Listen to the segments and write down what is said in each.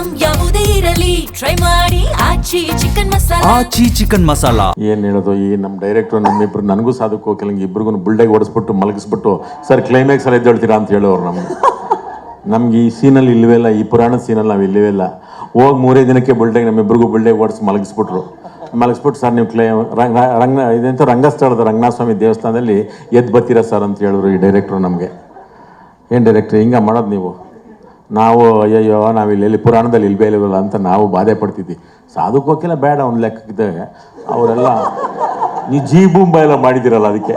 Item ಯಾವುದೇ ಇರಲಿ try ಮಾಡಿ ಆಚಿ ಚಿಕನ್ ಮಸಾಲಾ. ಆಚಿ ಚಿಕನ್ ಮಸಾಲಾ. ಏನು ಹೇಳೋದು, ಈ ನಮ್ಮ ಡೈರೆಕ್ಟ್ರು ನಮ್ಮಿಬ್ರು ನನಗೂ ಸಾಧಕ್ಕೆ ಹೋಗಿಲ್ಲ, ಇಬ್ರಿಗೂ ಬುಲ್ಡೆಗೆ ಓಡಿಸ್ಬಿಟ್ಟು ಮಲಗಿಸ್ಬಿಟ್ಟು ಸರ್ ಕ್ಲೈಮ್ಯಾಕ್ಸ್ ಅಲ್ಲಿ ಎದ್ದೇಳ್ತೀರಾ ಅಂತ ಹೇಳೋರು ನಮ್ಗೆ ಈ ಸೀನಲ್ಲಿ ಇಲ್ಲವೇ ಇಲ್ಲ, ಈ ಪುರಾಣದ ಸೀನಲ್ಲಿ ನಾವು ಇಲ್ಲವೇ ಇಲ್ಲ. ಹೋಗಿ 3 ದಿನಕ್ಕೆ ಬುಲ್ಡೆಗೆ ನಮ್ಮಿಬ್ರಿಗೂ ಬುಲ್ಡೆಗೆ ಓಡಿಸಿ ಮಲಗಿಸ್ಬಿಟ್ಟು ಸರ್ ನೀವು ಇದಂತ ರಂಗಸ್ಥಳದ ರಂಗನಾಥ ಸ್ವಾಮಿ ದೇವಸ್ಥಾನದಲ್ಲಿ ಎದ್ದು ಬರ್ತೀರಾ ಸರ್ ಅಂತ ಹೇಳಿದ್ರು ಈ ಡೈರೆಕ್ಟ್ರು ನಮಗೆ. ಏನು ಡೈರೆಕ್ಟ್ರ್ ಹಿಂಗೆ ಮಾಡೋದು ನೀವು? ನಾವು ಅಯ್ಯಯ್ಯೋ ನಾವು ಇಲ್ಲಿ ಪುರಾಣದಲ್ಲಿ ಇಲ್ವಲ್ಲ ಅಂತ ನಾವು ಬಾಧೆ ಪಡ್ತಿದ್ವಿ. ಸಾಧುಕೋಕೆಲ್ಲ ಬೇಡ ಒಂದು ಲೆಕ್ಕಕ್ಕಿದ್ದಾಗ ಅವರೆಲ್ಲ ನೀವು ಜೀಬೂಂಬ ಎಲ್ಲ ಮಾಡಿದ್ದೀರಲ್ಲ ಅದಕ್ಕೆ.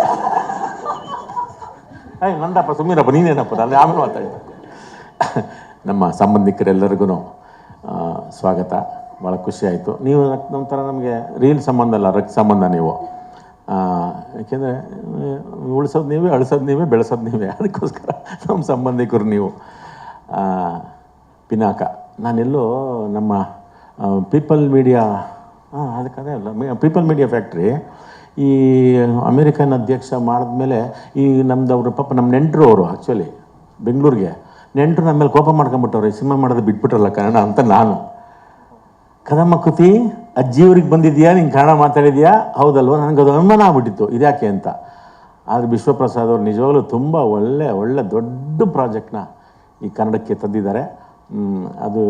ನಂದಪ್ಪ ಸುಮ್ಮೀರಪ್ಪ ನೀನೇನಪ್ಪ ಅಲ್ಲಿ ಆಮೇಲೆ ಮಾತಾಡಿ. ನಮ್ಮ ಸಂಬಂಧಿಕರೆಲ್ಲರಿಗೂ ಸ್ವಾಗತ. ಭಾಳ ಖುಷಿ ಆಯಿತು. ನೀವು ಒಂಥರ ನಮಗೆ ರೀಲ್ ಸಂಬಂಧ ಅಲ್ಲ, ರಕ್ತ ಸಂಬಂಧ ನೀವು. ಯಾಕೆಂದರೆ ಉಳಿಸೋದು ನೀವೇ, ಅಳಿಸೋದು ನೀವೇ, ಬೆಳೆಸೋದು ನೀವೇ. ಅದಕ್ಕೋಸ್ಕರ ನಮ್ಮ ಸಂಬಂಧಿಕರು ನೀವು. ಪಿನಾಕ ನಾನೆಲ್ಲೋ ನಮ್ಮ ಪೀಪಲ್ ಮೀಡಿಯಾ ಅದಕ್ಕದೇ ಅಲ್ಲ ಪೀಪಲ್ ಮೀಡಿಯಾ ಫ್ಯಾಕ್ಟ್ರಿ ಈ ಅಮೇರಿಕನ್ ಅಧ್ಯಕ್ಷ ಮಾಡಿದ್ಮೇಲೆ ಈ ನಮ್ದವರು ಪಾಪ ನಮ್ಮ ನೆಂಟರು ಅವರು ಆ್ಯಕ್ಚುಲಿ ಬೆಂಗಳೂರಿಗೆ ನೆಂಟರು ನಮ್ಮ ಮೇಲೆ ಕೋಪ ಮಾಡ್ಕೊಂಬಿಟ್ಟವ್ರೆ, ಸಿನಿಮಾ ಮಾಡೋದು ಬಿಟ್ಬಿಟ್ರಲ್ಲ ಕನ್ನಡ ಅಂತ. ನಾನು ಕದಮ್ಮ ಕುತಿ ಅಜ್ಜಿಯವ್ರಿಗೆ ಬಂದಿದ್ಯಾ, ನೀನು ಕನ್ನಡ ಮಾತಾಡಿದ್ಯಾ? ಹೌದಲ್ವ? ನನಗೆ ಅದು ಅನುಮಾನ ಆಗ್ಬಿಟ್ಟಿತ್ತು ಇದ್ಯಾಕೆ ಅಂತ. ಆದರೆ ವಿಶ್ವಪ್ರಸಾದ್ ಅವರು ನಿಜವಾಗ್ಲೂ ತುಂಬ ಒಳ್ಳೆ ದೊಡ್ಡ ಪ್ರಾಜೆಕ್ಟ್ನ ಈ ಕನ್ನಡಕ್ಕೆ ತಂದಿದ್ದಾರೆ. ಅದು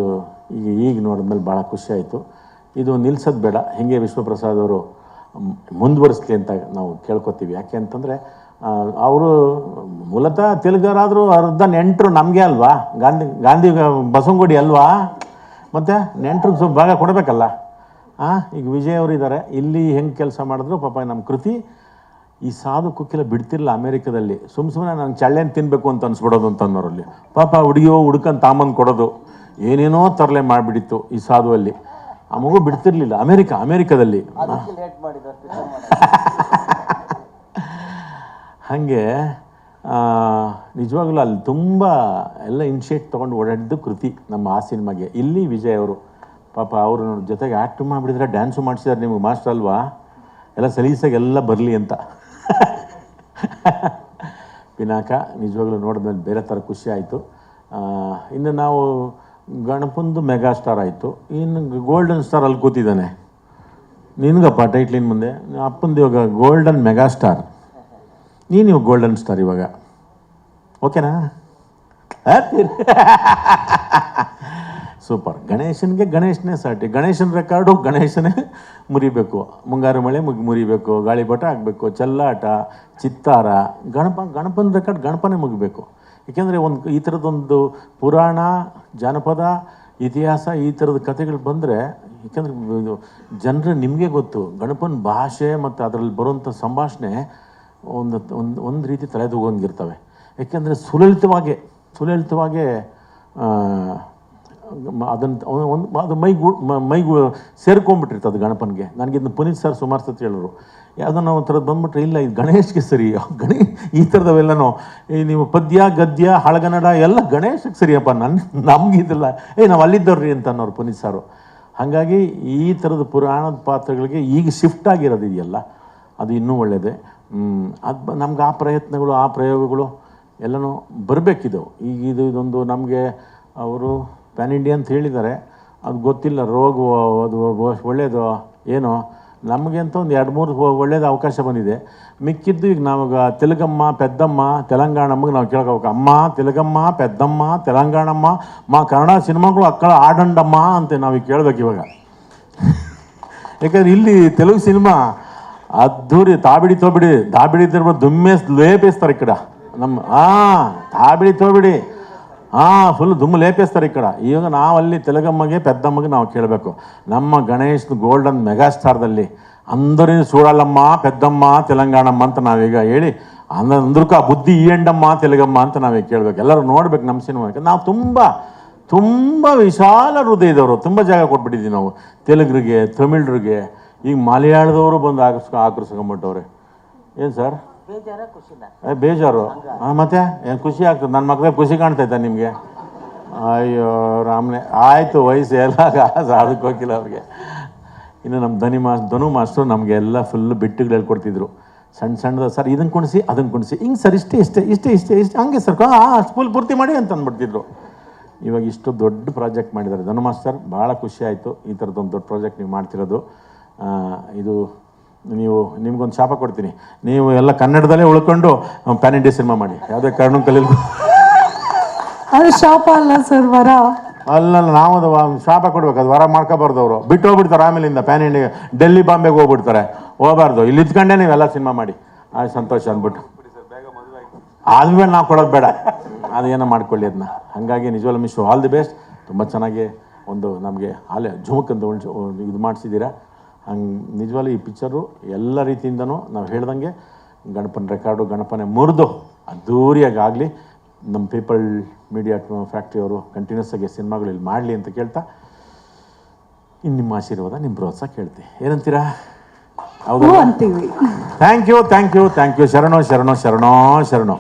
ಈಗ ನೋಡಿದ್ಮೇಲೆ ಭಾಳ ಖುಷಿಯಾಯಿತು. ಇದು ನಿಲ್ಸೋದು ಬೇಡ, ಹೀಗೆ ವಿಶ್ವಪ್ರಸಾದ್ ಅವರು ಮುಂದುವರಿಸ್ಲಿ ಅಂತ ನಾವು ಕೇಳ್ಕೊತೀವಿ. ಯಾಕೆ ಅಂತಂದರೆ ಅವರು ಮೂಲತಃ ತೆಲುಗರಾದರೂ ಅರ್ಧ ನೆಂಟರು ನಮಗೆ ಅಲ್ವಾ, ಗಾಂಧಿ ಬಸವನಗುಡಿ ಅಲ್ವಾ, ಮತ್ತು ನೆಂಟ್ರಿಗೆ ಸ್ವಲ್ಪ ಭಾಗ ಕೊಡಬೇಕಲ್ಲ. ಈಗ ವಿಜಯ್ ಅವರು ಇದ್ದಾರೆ ಇಲ್ಲಿ, ಹೆಂಗೆ ಕೆಲಸ ಮಾಡಿದ್ರು ಪಾಪ ನಮ್ಮ ಕೃತಿ ಈ ಸಾಧು ಕುಕ್ಕೆಲ್ಲ ಬಿಡ್ತಿರಲಿಲ್ಲ ಅಮೇರಿಕಾದಲ್ಲಿ. ಸುಮ್ಮನೆ ನನಗೆ ಚಳ್ಳೆನ ತಿನ್ನಬೇಕು ಅಂತ ಅನ್ಸ್ಬಿಡೋದು ಅಂತ ಅನ್ನೋರಲ್ಲಿ ಪಾಪ ಹುಡುಕಂದು ತಾಂಬಂದು ಕೊಡೋದು ಏನೇನೋ ತರಲೆ ಮಾಡಿಬಿಟ್ಟಿತ್ತು ಈ ಸಾಧುವಲ್ಲಿ. ಆ ಮಗು ಬಿಡ್ತಿರ್ಲಿಲ್ಲ ಅಮೇರಿಕಾದಲ್ಲಿ. ಹಾಗೆ ನಿಜವಾಗ್ಲೂ ಅಲ್ಲಿ ತುಂಬ ಎಲ್ಲ ಇನಿಷಿಯೇಟ್ ತೊಗೊಂಡು ಓಡಾಡಿದ್ದು ಕೃತಿ ನಮ್ಮ ಆ ಸಿನಿಮಾಗೆ. ಇಲ್ಲಿ ವಿಜಯ್ ಅವರು ಪಾಪ ಅವರು ಜೊತೆಗೆ ಆ್ಯಕ್ಟ್ ಮಾಡಿಬಿಟ್ಟಿದ್ರೆ ಡ್ಯಾನ್ಸು ಮಾಡಿಸಿದಾರೆ. ನಿಮಗೆ ಮಾಸ್ಟರ್ ಅಲ್ವಾ, ಎಲ್ಲ ಸಲೀಸಾಗಿ ಎಲ್ಲ ಬರಲಿ ಅಂತ. ಪಿನಾಕ ನಿಜವಾಗ್ಲೂ ನೋಡಿದ್ಮೇಲೆ ಬೇರೆ ಥರ ಖುಷಿ ಆಯಿತು. ಇನ್ನು ನಾವು ಗಣಪಂದು ಮೆಗಾ ಸ್ಟಾರ್ ಆಯಿತು, ಇನ್ನು ಗೋಲ್ಡನ್ ಸ್ಟಾರ್ ಅಲ್ಲಿ ಕೂತಿದ್ದಾನೆ. ನಿನಗಪ್ಪ ಟೈಟ್ಲಿನ ಮುಂದೆ ಅಪ್ಪಂದು ಇವಾಗ ಗೋಲ್ಡನ್ ಮೆಗಾ ಸ್ಟಾರ್, ನೀನು ಇವಾಗ ಗೋಲ್ಡನ್ ಸ್ಟಾರ್ ಇವಾಗ, ಓಕೆನಾ? ಸೂಪರ್. ಗಣೇಶನೇ ಸಾಟಿ. ಗಣೇಶನ ರೆಕಾರ್ಡು ಗಣೇಶನೇ ಮುರಿಬೇಕು. ಮುಂಗಾರು ಮಳೆ ಮುರಿಬೇಕು, ಗಾಳಿಪಟ ಆಗಬೇಕು, ಚೆಲ್ಲಾಟ, ಚಿತ್ತಾರ, ಗಣಪನ ರೆಕಾರ್ಡ್ ಗಣಪನೇ ಮುಗಿಬೇಕು. ಏಕೆಂದರೆ ಈ ಥರದೊಂದು ಪುರಾಣ, ಜಾನಪದ, ಇತಿಹಾಸ ಈ ಥರದ ಕಥೆಗಳು ಬಂದರೆ, ಏಕೆಂದರೆ ಜನರು ನಿಮಗೆ ಗೊತ್ತು ಗಣಪನ ಭಾಷೆ ಮತ್ತು ಅದರಲ್ಲಿ ಬರುವಂಥ ಸಂಭಾಷಣೆ ಒಂದು ರೀತಿ ತಲೆದೂಗಂಗಿರ್ತವೆ. ಏಕೆಂದರೆ ಸುಲಲಿತವಾಗೇ ಅದು ಮೈಗೂ ಸೇರ್ಕೊಂಡ್ಬಿಟ್ಟಿರ್ತದೆ ಗಣಪನಿಗೆ. ನನಗಿದ್ನ ಪುನೀತ್ ಸರ್ ಸುಮಾರು ಸತಿ ಹೇಳೋರು, ಯಾವುದೋ ನಾವು ಥರದ್ದು ಬಂದ್ಬಿಟ್ರೆ ಇಲ್ಲ ಇದು ಗಣೇಶ್ಗೆ ಸರಿ, ಈ ಥರದವೆಲ್ಲನೂ ನೀವು ಪದ್ಯ ಗದ್ಯ ಹಳಗನ್ನಡ ಎಲ್ಲ ಗಣೇಶಕ್ಕೆ ಸರಿಯಪ್ಪ, ನಮಗಿದಿಲ್ಲ ನಾವು ಅಲ್ಲಿದ್ದವ್ರಿ ಅಂತ ಅನ್ನೋರು ಪುನೀತ್ ಸಾರು. ಹಾಗಾಗಿ ಈ ಥರದ ಪುರಾಣದ ಪಾತ್ರಗಳಿಗೆ ಈಗ ಶಿಫ್ಟ್ ಆಗಿರೋದಿದೆಯಲ್ಲ, ಅದು ಇನ್ನೂ ಒಳ್ಳೆಯದೇ. ಅದು ನಮ್ಗೆ ಆ ಪ್ರಯತ್ನಗಳು, ಆ ಪ್ರಯೋಗಗಳು ಎಲ್ಲನೂ ಬರಬೇಕಿದ್ದು. ಈಗ ಇದೊಂದು ನಮಗೆ ಅವರು ಪ್ಯಾನ್ ಇಂಡಿಯಾ ಅಂತ ಹೇಳಿದ್ದಾರೆ, ಅದು ಗೊತ್ತಿಲ್ಲ. ರೋಗ ಅದು ಒಳ್ಳೆಯದು ಏನೋ, ನಮಗೆ ಅಂತ ಒಂದು 2-3 ಒಳ್ಳೇದು ಅವಕಾಶ ಬಂದಿದೆ. ಮಿಕ್ಕಿದ್ದು ಈಗ ನಾವಾಗ ತೆಲುಗಮ್ಮ ಪೆದ್ದಮ್ಮ ತೆಲಂಗಾಣಮ್ಮಗೆ ನಾವು ಕೇಳ್ಕೋಬೇಕು. ಅಮ್ಮ ತೆಲುಗಮ್ಮ ಪೆದ್ದಮ್ಮ ತೆಲಂಗಾಣಮ್ಮ ಕನ್ನಡ ಸಿನಿಮಾಗಳು ಅಕ್ಕಳ ಆಡಂಡಮ್ಮ ಅಂತ ನಾವೀಗ ಕೇಳ್ಬೇಕು ಇವಾಗ. ಯಾಕಂದ್ರೆ ಇಲ್ಲಿ ತೆಲುಗು ಸಿನಿಮಾ ಅದ್ದೂರಿ ತಾಬಿಡಿ ತಿರ್ಬೋದು ಲೇಪಿಸ್ತಾರೆ ಈ ಕಡೆ ನಮ್ಮ. ತಾಬಿಡಿ ತೋಬಿಡಿ ಫುಲ್ ದುಮ್ಮು ಲೇಪಿಸ್ತಾರೆ ಈ ಕಡೆ. ಈಗ ನಾವಲ್ಲಿ ತೆಲುಗಮ್ಮಗೆ ಪೆದ್ದಮ್ಮಗೆ ನಾವು ಕೇಳಬೇಕು. ನಮ್ಮ ಗಣೇಶ್ ಗೋಲ್ಡನ್ ಮೆಗಾಸ್ಟಾರ್ದಲ್ಲಿ అందరినీ చూడాలమ్మ పెద్దమ్మ తెలంగాణమ్మ ಅಂತ ನಾವೀಗ ಹೇಳಿ ಅಂದ್ರಕ್ಕ ಬುದ್ಧಿ ಈಯಂಡಮ್ಮ ತೆಲುಗಮ್ಮ ಅಂತ ನಾವೀಗ ಕೇಳಬೇಕು. ಎಲ್ಲರೂ ನೋಡ್ಬೇಕು ನಮ್ಮ ಸಿನಿಮಾಕ್ಕೆ. ನಾವು ತುಂಬ ವಿಶಾಲ ಹೃದಯದವರು, ತುಂಬ ಜಾಗ ಕೊಟ್ಬಿಟ್ಟಿದ್ದೀವಿ ನಾವು ತೆಲುಗರಿಗೆ, ತಮಿಳರಿಗೆ. ಈಗ ಮಲಯಾಳದವರು ಬಂದು ಆಕರ್ಸ್ಕೊಂಬಿಟ್ಟವ್ರೆ. ಏನು ಸರ್ ಬೇಜಾರು? ಮತ್ತೆ ಏನು ಖುಷಿ ಆಗ್ತದೆ? ನನ್ನ ಮಕ್ಕಳಿಗೆ ಖುಷಿ ಕಾಣ್ತೈತೆ ನಿಮಗೆ? ಅಯ್ಯೋ ರಾಮನೇ, ಆಯಿತು ವಯಸ್ಸು ಎಲ್ಲ ಅದಕ್ಕೆ ಹೋಗಿಲ್ಲ ಅವ್ರಿಗೆ. ಇನ್ನು ನಮ್ಮ ಧನು ಮಾಸ್ಟರು ನಮಗೆಲ್ಲ ಫುಲ್ಲು ಬಿಟ್ಟುಗಳು ಹೇಳ್ಕೊಡ್ತಿದ್ರು. ಸಣ್ಣದ ಸರ್ ಇದನ್ನು ಕುಣಿಸಿ ಅದನ್ನು ಕುಣಿಸಿ ಹಿಂಗೆ ಸರ್ ಇಷ್ಟೇ ಹಂಗೆ ಸರ್ ಸ್ಕೂಲ್ ಪೂರ್ತಿ ಮಾಡಿ ಅಂತ ಅಂದ್ಬಿಡ್ತಿದ್ರು. ಇವಾಗ ಇಷ್ಟು ದೊಡ್ಡ ಪ್ರಾಜೆಕ್ಟ್ ಮಾಡಿದ್ದಾರೆ ಧನು ಮಾಸ್ಟರ್. ಭಾಳ ಖುಷಿ ಆಯಿತು ಈ ಥರದ್ದೊಂದು ದೊಡ್ಡ ಪ್ರಾಜೆಕ್ಟ್ ನೀವು ಮಾಡ್ತಿರೋದು. ಇದು ನೀವು ನಿಮ್ಗೊಂದು ಶಾಪ ಕೊಡ್ತೀನಿ, ನೀವು ಎಲ್ಲ ಕನ್ನಡದಲ್ಲೇ ಉಳ್ಕೊಂಡು ಪ್ಯಾನ್ ಇಂಡಿಯಾ ಸಿನಿಮಾ ಮಾಡಿ, ಯಾವುದೇ ಕಾರಣಕ್ಕೂ ಕಲೀಲಿ. ಅದು ಶಾಪ ಅಲ್ಲ ಸರ್, ವರ. ಅಲ್ಲ, ನಾವು ಅದು ಶಾಪ ಕೊಡ್ಬೇಕು, ಅದು ವರ ಮಾಡ್ಕೋಬಾರ್ದು. ಅವರು ಬಿಟ್ಟು ಹೋಗ್ಬಿಡ್ತಾರೆ ಆಮೇಲಿಂದ ಪ್ಯಾನ್ ಇಂಡಿಯಾ, ಡೆಲ್ಲಿ ಬಾಂಬೆಗೆ ಹೋಗ್ಬಿಡ್ತಾರೆ. ಹೋಗಬಾರ್ದು, ಇಲ್ಲಿ ಇದ್ಕೊಂಡೇ ನೀವೆಲ್ಲ ಸಿನಿಮಾ ಮಾಡಿ. ಆಯ್ತು, ಸಂತೋಷ ಅಂದ್ಬಿಟ್ಟು ಆದ್ಮೇಲೆ ನಾವು ಕೊಡೋದು ಬೇಡ, ಅದೇನೋ ಮಾಡ್ಕೊಳ್ಳಿ ಅದನ್ನ. ಹಾಗಾಗಿ ನಿಜವಾಗ್ಲೂ ಮಿಸ್ ಆಲ್ ದಿ ಬೆಸ್ಟ್. ತುಂಬ ಚೆನ್ನಾಗಿ ಒಂದು ನಮಗೆ ಅಲ್ಲೇ ಝುಮುಕ್ ಅಂತ ಇದು ಮಾಡಿಸಿದ್ದೀರಾ. ಹಂಗೆ ನಿಜವಾಗ್ಲೂ ಈ ಪಿಕ್ಚರು ಎಲ್ಲ ರೀತಿಯಿಂದನೂ ನಾವು ಹೇಳ್ದಂಗೆ ಗಣಪನ ರೆಕಾರ್ಡು, ಗಣಪನೇ ಮುರಿದು ಅದ್ದೂರಿಯಾಗಿ ಆಗಲಿ. ನಮ್ಮ ಪೀಪಲ್ ಮೀಡಿಯಾ ಫ್ಯಾಕ್ಟ್ರಿಯವರು ಕಂಟಿನ್ಯೂಸ್ ಆಗಿ ಸಿನಿಮಾಗಳು ಇಲ್ಲಿ ಮಾಡಲಿ ಅಂತ ಕೇಳ್ತಾ, ಇನ್ನು ನಿಮ್ಮ ಆಶೀರ್ವಾದ, ನಿಮ್ಮ ಪ್ರೋತ್ಸಾಹ ಕೇಳ್ತೀವಿ. ಏನಂತೀರಾ? ಹೌದು ಅಂತೀವಿ. Thank you. ಶರಣೋ ಶರಣೋ ಶರಣೋ ಶರಣೋ.